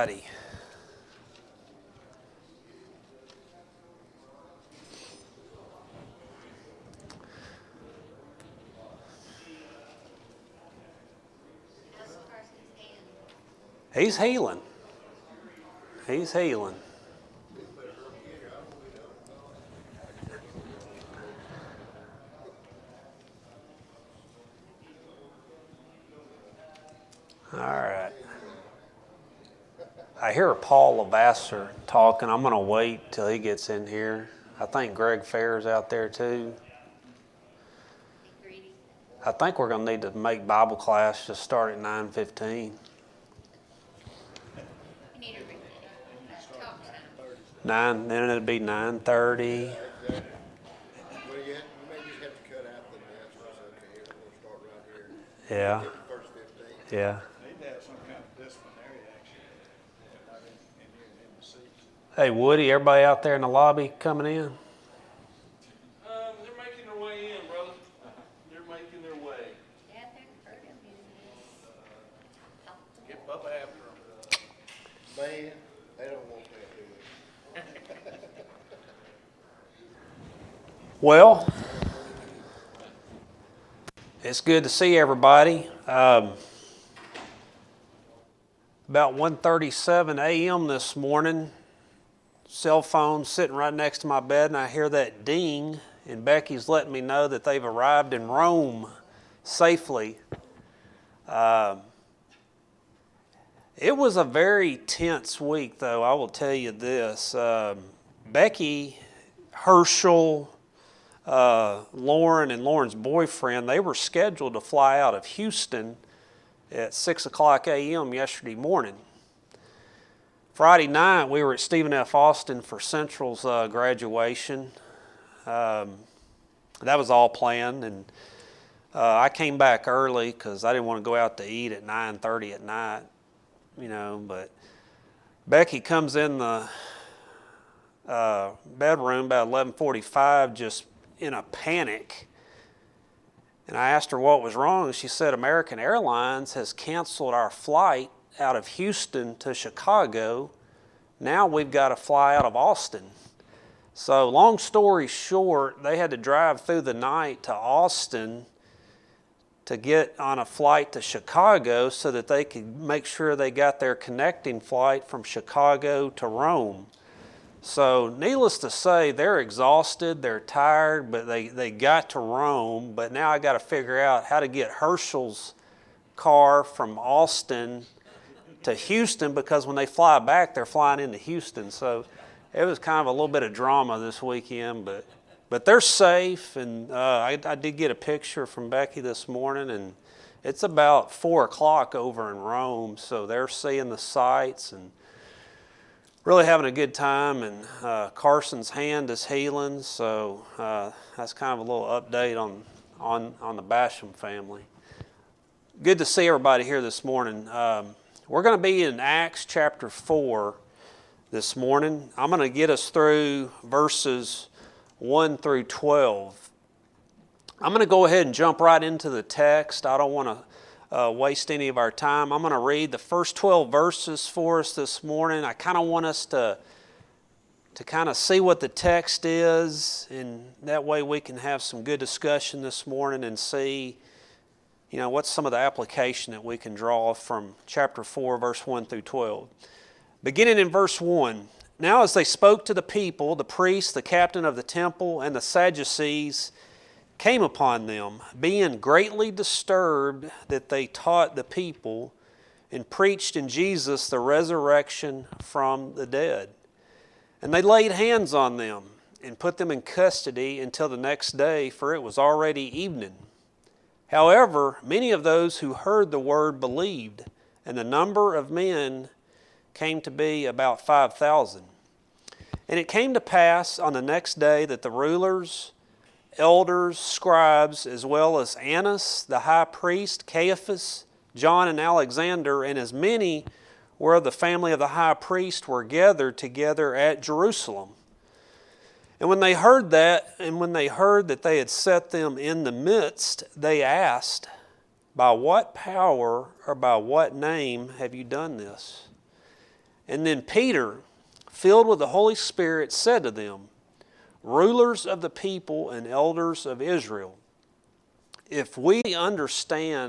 everybody. He's healing. He's healing. All right. I hear Paul Lavasser talking. I'm going to wait till he gets in here. I think Greg Fair's out there too. I think we're going to need to make Bible class just start at 9:15. 9, then it'll be 9:30. Yeah. Yeah. Hey, Woody, everybody out there in the lobby coming in? They're making their way in, brother. They're making their way. Get Bubba after them. Man, they don't want that, do they? Well, it's good to see everybody. About 1:37 a.m. this morning, cell phone sitting right next to my bed, and I hear that ding, and Becky's letting me know that they've arrived in Rome safely. It was a very tense week, though, I will tell you this. Becky, Herschel, Lauren, and Lauren's boyfriend, they were scheduled to fly out of Houston at 6 o'clock a.m. yesterday morning. Friday night, we were at Stephen F. Austin for Central's graduation. That was all planned, and I came back early because I didn't want to go out to eat at 9:30 at night, but Becky comes in the bedroom about 11:45 just in a panic. And I asked her what was wrong, and she said American Airlines has canceled our flight out of Houston to Chicago. Now we've got to fly out of Austin. So long story short, they had to drive through the night to Austin to get on a flight to Chicago so that they could make sure they got their connecting flight from Chicago to Rome. So needless to say, they're exhausted, they're tired, but they got to Rome. But now I got to figure out how to get Herschel's car from Austin to Houston, because when they fly back, they're flying into Houston. So it was kind of a little bit of drama this weekend, but they're safe. And I did get a picture from Becky this morning, and it's about 4 o'clock over in Rome. So they're seeing the sights and really having a good time, and Carson's hand is healing, so that's kind of a little update on the Basham family. Good to see everybody here this morning. We're going to be in Acts chapter 4 this morning. I'm going to get us through verses 1 through 12. I'm going to go ahead and jump right into the text. I don't want to waste any of our time. I'm going to read the first 12 verses for us this morning. I kind of want us to kind of see what the text is, and that way we can have some good discussion this morning and see, what's some of the application that we can draw from chapter 4, verse 1 through 12. Beginning in verse 1, "Now as they spoke to the people, the priests, the captain of the temple, and the Sadducees came upon them, being greatly disturbed that they taught the people and preached in Jesus the resurrection from the dead. And they laid hands on them and put them in custody until the next day, for it was already evening. However, many of those who heard the word believed, and the number of men came to be about 5,000. And it came to pass on the next day that the rulers, elders, scribes, as well as Annas, the high priest, Caiaphas, John, and Alexander, and as many were of the family of the high priest, were gathered together at Jerusalem. And when they heard that they had set them in the midst, they asked, By what power or by what name have you done this? And then Peter, filled with the Holy Spirit, said to them, rulers of the people and elders of Israel, if we understand